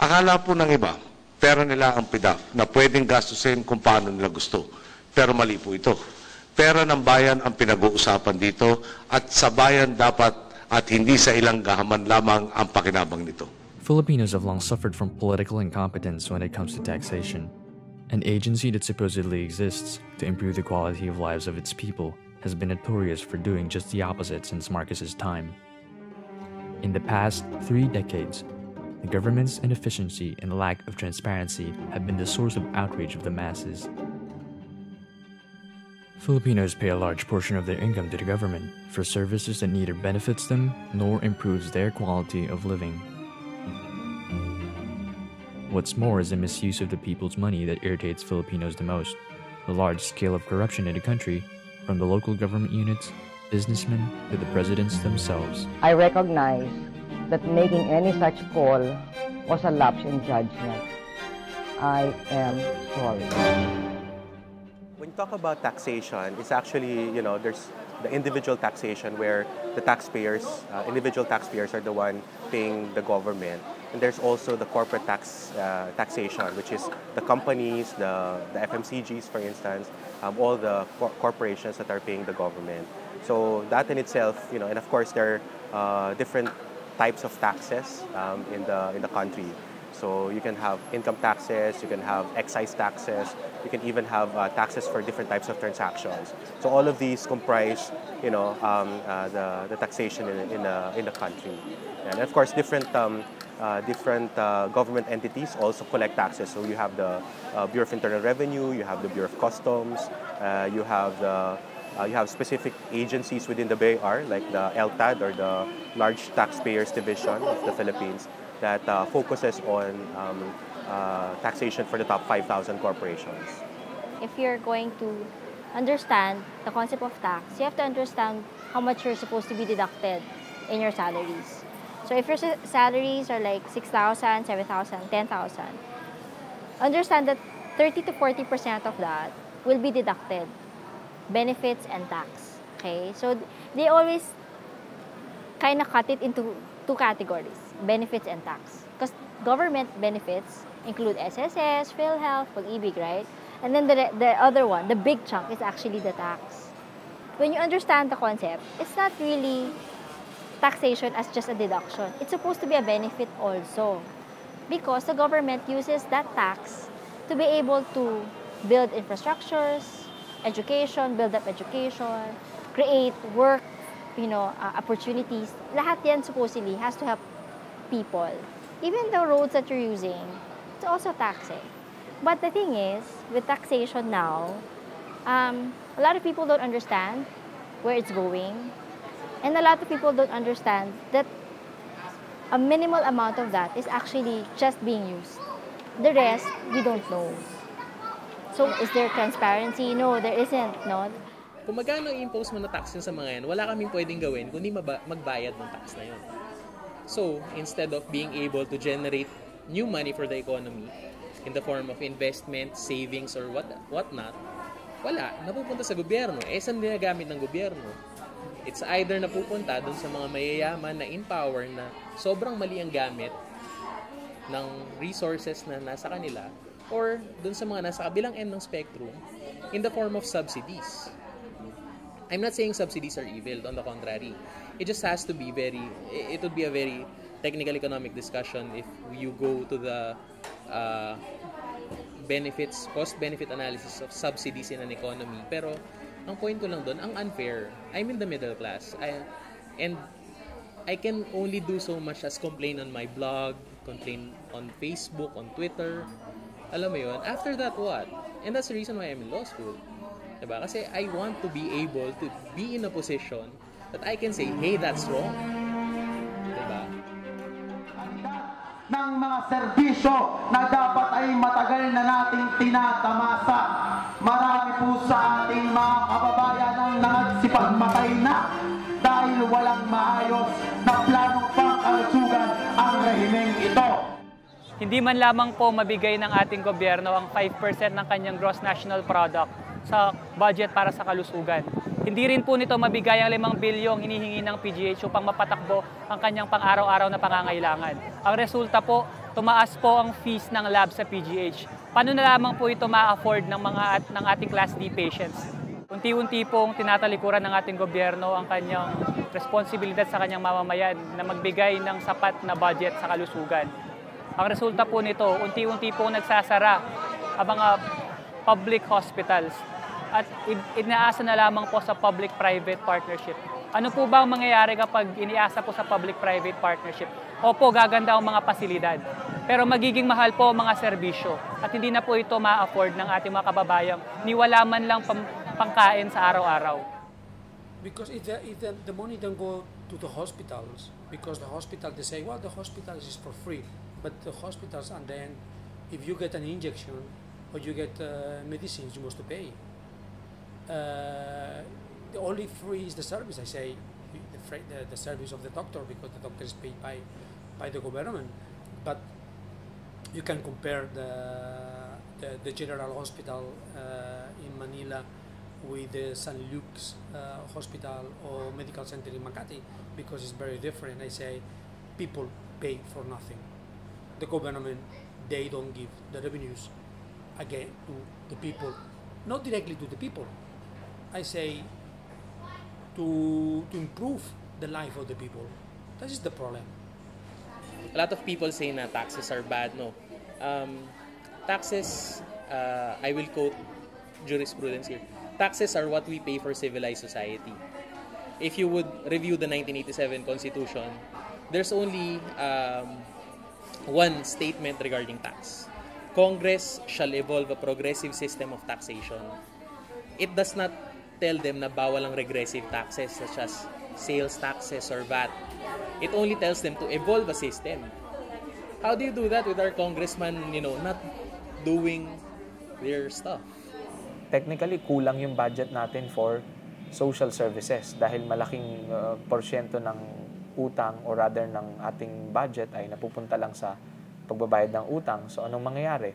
Akala po ng iba, pera nila ang PDAF na pwedeng gastusin kung paano nila gusto. Pero mali po ito. Pera ng bayan ang pinag-uusapan dito at sa bayan dapat at hindi sa ilang gahaman lamang ang pakinabang nito. Filipinos have long suffered from political incompetence when it comes to taxation. An agency that supposedly exists to improve the quality of lives of its people has been notorious for doing just the opposite since Marcos's time. In the past 3 decades, the government's inefficiency and lack of transparency have been the source of outrage of the masses. Filipinos pay a large portion of their income to the government for services that neither benefits them nor improves their quality of living. What's more is the misuse of the people's money that irritates Filipinos the most. The large scale of corruption in the country, from the local government units, businessmen, to the presidents themselves. I recognize that making any such call was a lapse in judgment. I am sorry. When you talk about taxation, it's actually, there's the individual taxation where the taxpayers, individual taxpayers are the one paying the government. And there's also the corporate taxation, which is the companies, the FMCGs, for instance, all the corporations that are paying the government. So that in itself, and of course there are different types of taxes in the country. So you can have income taxes, you can have excise taxes, you can even have taxes for different types of transactions. So all of these comprise, the taxation in the country. And of course, different government entities also collect taxes. So you have the Bureau of Internal Revenue, you have the Bureau of Customs, you have specific agencies within the BIR, like the LTAD, or the Large Taxpayers Division of the Philippines, that focuses on taxation for the top 5,000 corporations. If you're going to understand the concept of tax, you have to understand how much you're supposed to be deducted in your salaries. So if your salaries are like 6,000, 7,000, 10,000, understand that 30 to 40% of that will be deducted. Benefits and tax. Okay? So they always kind of cut it into 2 categories, benefits and tax. Because government benefits include SSS, PhilHealth, Pag-ibig, right? And then the other one, the big chunk, is actually the tax. When you understand the concept, it's not really taxation as just a deduction. It's supposed to be a benefit also. Because the government uses that tax to be able to build infrastructures, education, build up education, create work, opportunities. Lahat yan supposedly has to help people. Even the roads that you're using, it's also taxing. But the thing is, with taxation now, a lot of people don't understand where it's going. And a lot of people don't understand that a minimal amount of that is actually just being used. The rest, we don't know. So, is there transparency? No, there isn't, no? Kung magkano i-impose mo na tax sa mga yan, wala kaming pwedeng gawin kundi magbayad ng tax na yun. So, instead of being able to generate new money for the economy in the form of investment, savings, or whatnot, wala. Napupunta sa gobyerno. Saan ginagamit ng gobyerno? It's either napupunta dun sa mga mayayaman na in power na sobrang mali ang gamit ng resources na nasa kanila, or dun sa mga nasa kabilang end ng spectrum in the form of subsidies. I'm not saying subsidies are evil, on the contrary. It just has to be it would be a very technical economic discussion if you go to the cost-benefit analysis of subsidies in an economy. Pero ang point ko lang doon, ang unfair. I'm in the middle class. And I can only do so much as complain on my blog, complain on Facebook, on Twitter, Alam mo yun? After that, what? And that's the reason why I'm in law school. Diba? Kasi I want to be able to be in a position that I can say, hey, that's wrong. Diba? Ng mga serbisyo na dapat ay matagal na nating tinatamasa. Marami po sa ating mga kababayan ang nagsipagmatay na dahil walang maayos na planong pangkalusugan ang rehimeng ito. Hindi man lamang po mabigay ng ating gobyerno ang 5% ng kanyang gross national product sa budget para sa kalusugan. Hindi rin po nito mabigay ang 5 bilyong hinihingi ng PGH upang mapatakbo ang kanyang pang-araw-araw na pangangailangan. Ang resulta po, tumaas po ang fees ng lab sa PGH. Paano na lamang po ito ma-afford ng ating Class D patients? Unti-unti pong tinatalikuran ng ating gobyerno ang kanyang responsibilidad sa kanyang mamamayan na magbigay ng sapat na budget sa kalusugan. Ang resulta po nito, unti-unti pong nagsasara ang mga public hospitals at inaasa na lamang po sa public-private partnership. Ano po ba ang mangyayari kapag iniasa po sa public-private partnership? Opo, gaganda ang mga pasilidad. Pero magiging mahal po ang mga serbisyo at hindi na po ito ma-afford ng ating mga kababayang niwala man lang pangkain sa araw-araw. Because if the money don't go to the hospitals, because the hospital, they say, well, the hospitals is for free. But the hospitals, and then if you get an injection or you get medicines, you must pay. The only free is the service, I say, the service of the doctor, because the doctor is paid by the government. But you can compare the general hospital in Manila with the San Luke's hospital or medical center in Makati, because it's very different. I say people pay for nothing. The government, they don't give the revenues again to the people, not directly to the people. I say to improve the life of the people. That is the problem. A lot of people say na taxes are bad. No. Taxes, I will quote jurisprudence here. Taxes are what we pay for civilized society. If you would review the 1987 Constitution, there's only one statement regarding tax. Congress shall evolve a progressive system of taxation. It does not tell them na bawal ang regressive taxes such as sales taxes or VAT. It only tells them to evolve a system. How do you do that with our congressman, not doing their stuff? Technically, kulang yung budget natin for social services dahil malaking porsyento ng utang or rather ng ating budget ay napupunta lang sa pagbabayad ng utang. So anong mangyayari?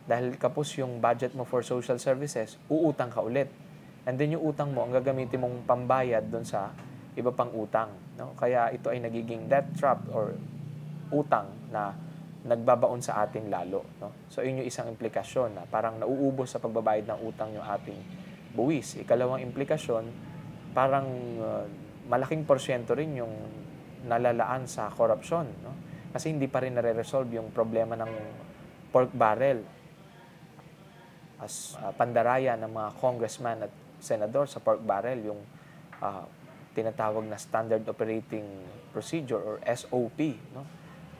Dahil kapos yung budget mo for social services, uutang ka ulit. And then yung utang mo, ang gagamitin mong pambayad doon sa iba pang utang. No? Kaya ito ay nagiging debt trap or utang na nagbabaon sa atin lalo. No? So yun yung isang implikasyon na parang nauubos sa pagbabayad ng utang yung ating buwis. Ikalawang implikasyon, parang malaking porsyento rin yung nalalaan sa korupsyon. No? Kasi hindi pa rin nare-resolve yung problema ng pork barrel as pandaraya ng mga congressman at senador sa pork barrel, yung tinatawag na Standard Operating Procedure or SOP, no?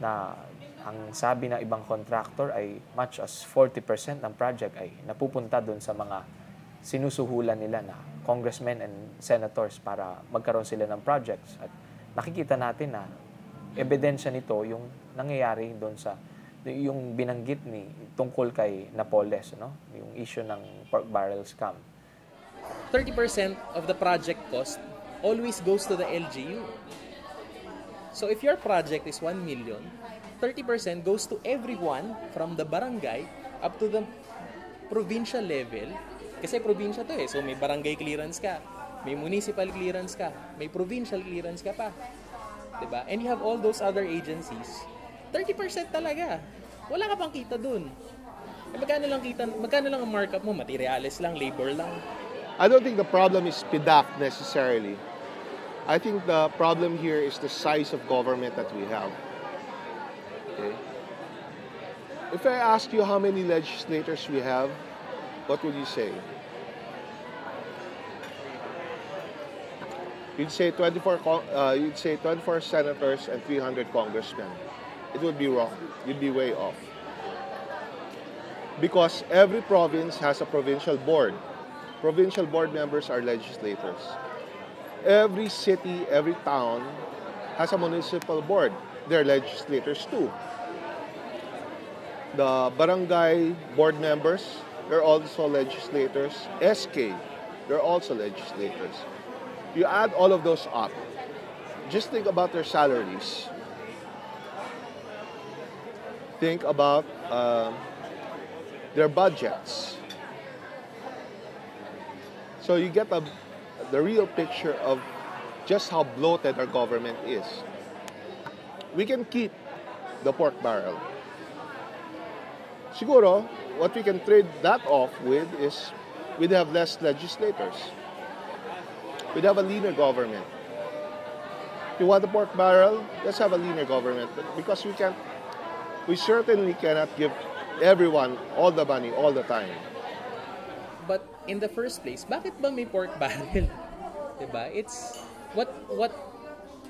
Na ang sabi ng ibang contractor ay much as 40% ng project ay napupunta doon sa mga sinusuhulan nila na congressmen and senators para magkaroon sila ng projects. At nakikita natin na ebidensya nito yung nangyayari doon sa yung binanggit ni tungkol kay Napoles, no? Yung issue ng pork barrel scam. 30% of the project cost always goes to the LGU. So if your project is 1 million, 30% goes to everyone from the barangay up to the provincial level. Kasi probinsya to so may barangay clearance ka, may municipal clearance ka, may provincial clearance ka pa. Diba? And you have all those other agencies. 30% talaga. Wala ka pang kita dun. Magkano lang ang markup mo? Materials lang, labor lang. I don't think the problem is PDAC necessarily. I think the problem here is the size of government that we have. Okay. If I ask you how many legislators we have, what would you say? You'd say 24 senators and 300 congressmen. It would be wrong. You'd be way off. because every province has a provincial board. Provincial board members are legislators. Every city, every town has a municipal board. They're legislators too. The barangay board members, they're also legislators. SK, they're also legislators. You add all of those up. Just think about their salaries. Think about their budgets. So you get the real picture of just how bloated our government is. We can keep the pork barrel. Siguro, what we can trade that off with is we'd have less legislators. We'd have a leaner government. If you want the pork barrel, let's have a leaner government. Because we certainly cannot give everyone all the money all the time. But in the first place, bakit ba may pork barrel? Diba? It's what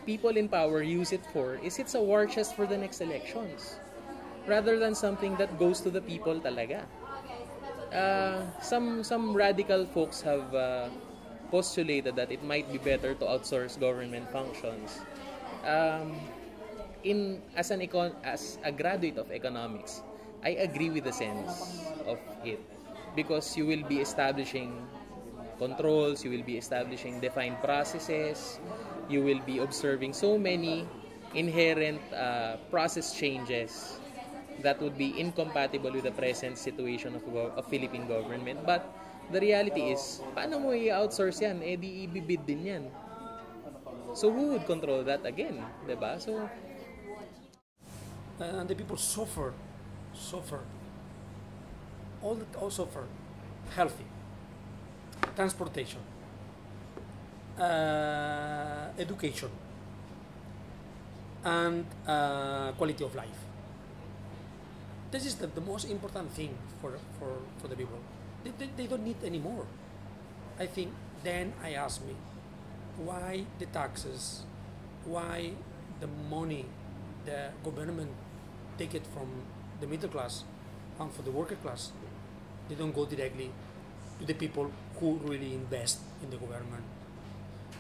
people in power use it for is it's a war chest for the next elections rather than something that goes to the people talaga. Some radical folks have postulated that it might be better to outsource government functions. As a graduate of economics, I agree with the sense of it because you will be establishing controls, you will be establishing defined processes, you will be observing so many inherent process changes that would be incompatible with the present situation of Philippine government. But the reality is, paano mo i-outsource yan? Eh di ibibid din yan. So who would control that again? Diba? So, and the people suffer, all suffer, healthy, transportation, education, and quality of life. This is the most important thing for the people. They don't need any more. I think then I ask me, why the taxes, why the money the government take it from the middle class and for the worker class, they don't go directly to the people who really invest in the government.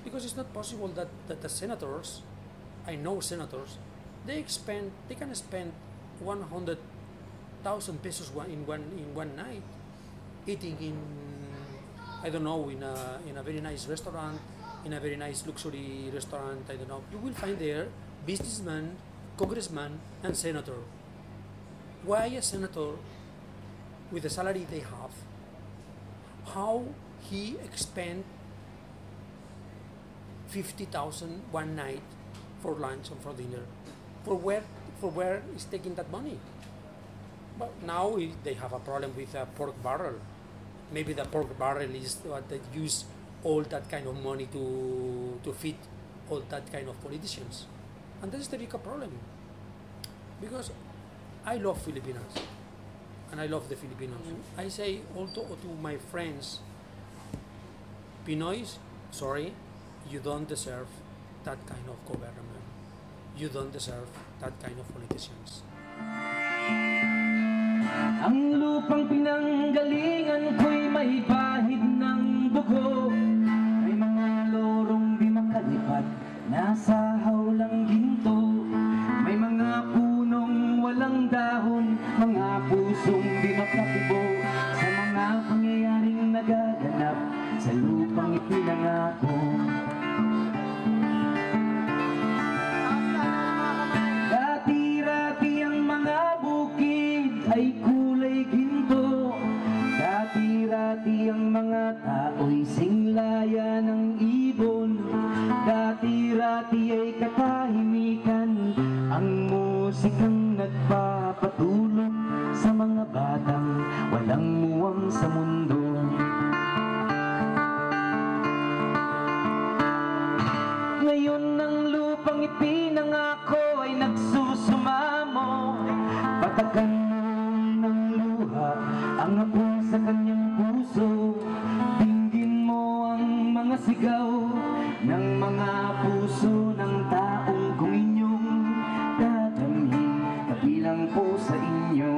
Because it's not possible that the senators, I know senators, they can spend 100,000 pesos in one night, eating in, I don't know, in a very nice restaurant, in a very nice luxury restaurant, I don't know. You will find there businessman, congressman, and senator. Why a senator, with the salary they have, how he expend 50,000 one night for lunch and for dinner? For where is taking that money? But now they have a problem with a pork barrel. Maybe the pork barrel is what they use all that kind of money to feed all that kind of politicians. And that is the bigger problem. Because I love Filipinos. And I love the Filipinos. I say also to my friends, Pinoys, sorry, you don't deserve that kind of government. You don't deserve that kind of politicians. Ang lupang pinanggalingan ko'y may bahid ng dugo. May mga lorong di makalipad, nasa hawlang ginto. May mga punong walang dahon, mga pusong di makakibo. Sa mga pangyayaring nagaganap, sa lupang ipinangako. Dati-rati ang mga bukid ay kulay ginto. Dati-rati ang mga tao'y singlaya ng ibon. Dati-rati ay katahimikan, ang musikang nagpapatulog sa mga batang walang muwang sa mundo. Ngayon ang lupang ipinangako ay nagsusumamo. Patagan ng luha ang apo sa kanyang puso. Dinggin mo ang mga sigaw ng mga puso ng taong kung inyong dadamhin, kabilang po sa inyo.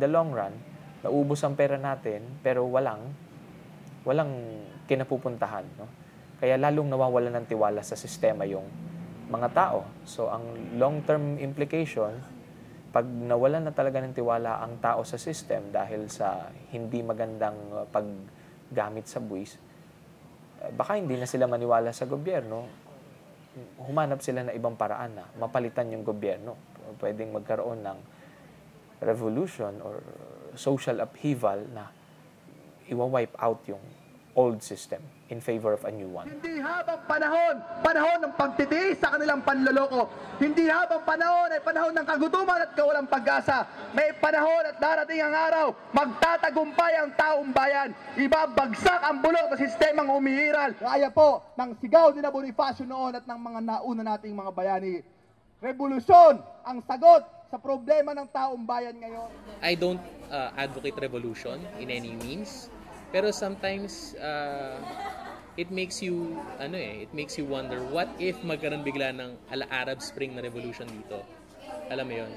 the long run, naubos ang pera natin pero walang kinapupuntahan, no? Kaya lalong nawawalan ng tiwala sa sistema yung mga tao. So ang long-term implication, pag nawalan na talaga ng tiwala ang tao sa system dahil sa hindi magandang paggamit sa buwis, baka hindi na sila maniwala sa gobyerno. Humanap sila na ibang paraan na mapalitan yung gobyerno. Pwedeng magkaroon ng revolution or social upheaval na iwa-wipe out yung old system in favor of a new one. Hindi habang panahon ng pagtitiis sa kanilang panloloko. Hindi habang panahon ay panahon ng kagutuman at kawalang pag-asa. May panahon at darating ang araw, magtatagumpay ang taong bayan. Ibabagsak ang bulok na sistemang umiiral. Kaya po ng sigaw ni na Bonifacio noon at ng mga nauna nating mga bayani. Revolusyon ang sagot sa problema ng taong bayan ngayon. I don't advocate revolution in any means. Pero sometimes it makes you wonder, what if magkaroon bigla ng Arab Spring na revolution dito? Alam mo 'yon.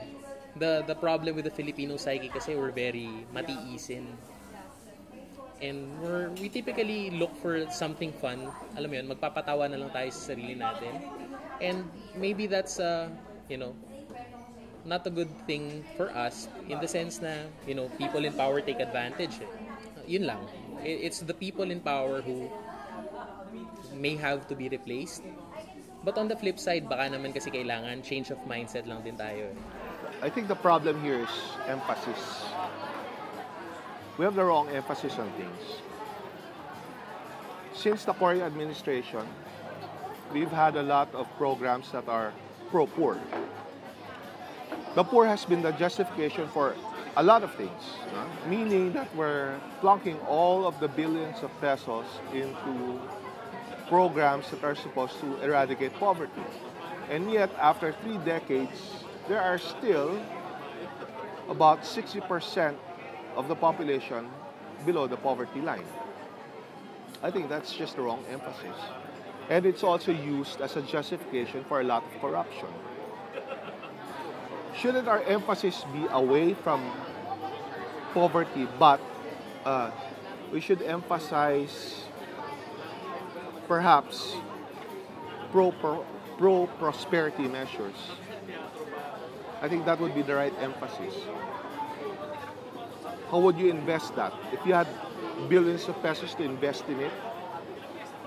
The problem with the Filipino psyche kasi we're very matiisin. And we typically look for something fun. Alam mo 'yon, magpapatawa na lang tayo sa sarili natin. And maybe that's not a good thing for us in the sense na, people in power take advantage. Yun lang. It's the people in power who may have to be replaced. But on the flip side, baka naman kasi kailangan change of mindset lang din tayo. I think the problem here is emphasis. We have the wrong emphasis on things. Since the Cory administration, we've had a lot of programs that are pro-poor. The poor has been the justification for a lot of things, meaning that we're plunking all of the billions of pesos into programs that are supposed to eradicate poverty. And yet, after 3 decades, there are still about 60% of the population below the poverty line. I think that's just the wrong emphasis. And it's also used as a justification for a lot of corruption. Shouldn't our emphasis be away from poverty, but we should emphasize perhaps pro-prosperity measures? I think that would be the right emphasis. How would you invest that? If you had billions of pesos to invest in it,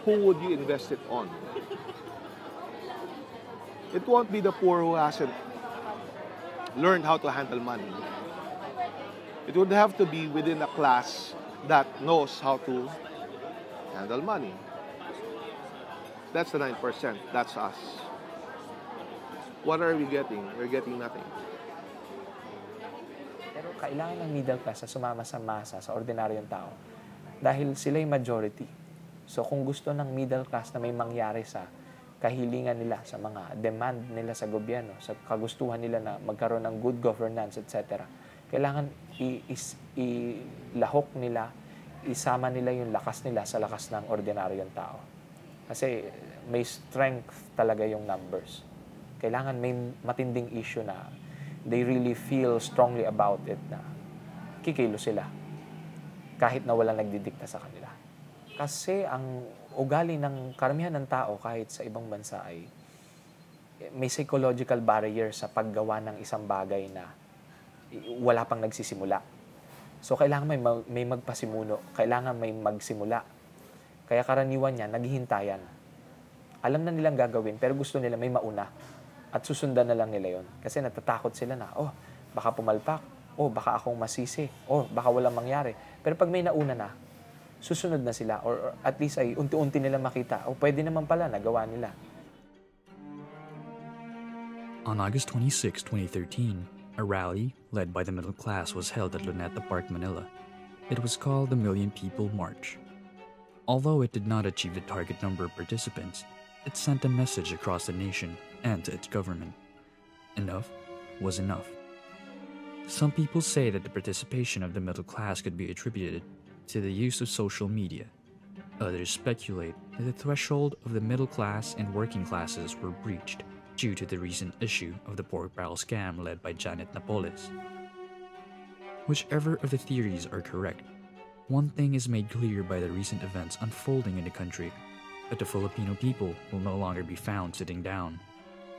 who would you invest it on? It won't be the poor who hasn't learned how to handle money. It would have to be within a class that knows how to handle money. That's the 9%. That's us. What are we getting? We're getting nothing. Pero kailangan ng middle class na sumama sa masa, sa ordinaryong tao. Dahil sila yung majority. So kung gusto ng middle class na may mangyari sa kahilingan nila, sa mga demand nila sa gobyerno, sa kagustuhan nila na magkaroon ng good governance, etc., kailangan ilahok nila, isama nila yung lakas nila sa lakas ng ordinaryong tao. Kasi may strength talaga yung numbers. Kailangan may matinding issue na they really feel strongly about it, na kikilo sila kahit na walang nagdidikta sa kanila. Kasi ang ugali ng karamihan ng tao kahit sa ibang bansa ay may psychological barrier sa paggawa ng isang bagay na wala pang nagsisimula. So kailangan may magpasimuno, kailangan may magsimula. Kaya karaniwan niya, naghihintayan. Alam na nilang gagawin, pero gusto nila may mauna. At susundan na lang nila yon. Kasi natatakot sila na, baka pumalpak, baka akong masisi, baka walang mangyari. Pero pag may nauna na, susunod na sila, or at least ay unti-unti nila makita, pwede naman pala, nagawa nila. On August 26, 2013, a rally led by the middle class was held at Luneta Park, Manila. It was called the Million People March. Although it did not achieve the target number of participants, it sent a message across the nation and to its government. Enough was enough. Some people say that the participation of the middle class could be attributed to the use of social media. Others speculate that the threshold of the middle class and working classes were breached due to the recent issue of the pork barrel scam led by Janet Napoles. Whichever of the theories are correct, one thing is made clear by the recent events unfolding in the country, that the Filipino people will no longer be found sitting down,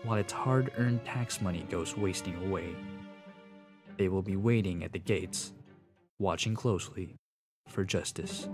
while its hard-earned tax money goes wasting away. They will be waiting at the gates, watching closely for justice.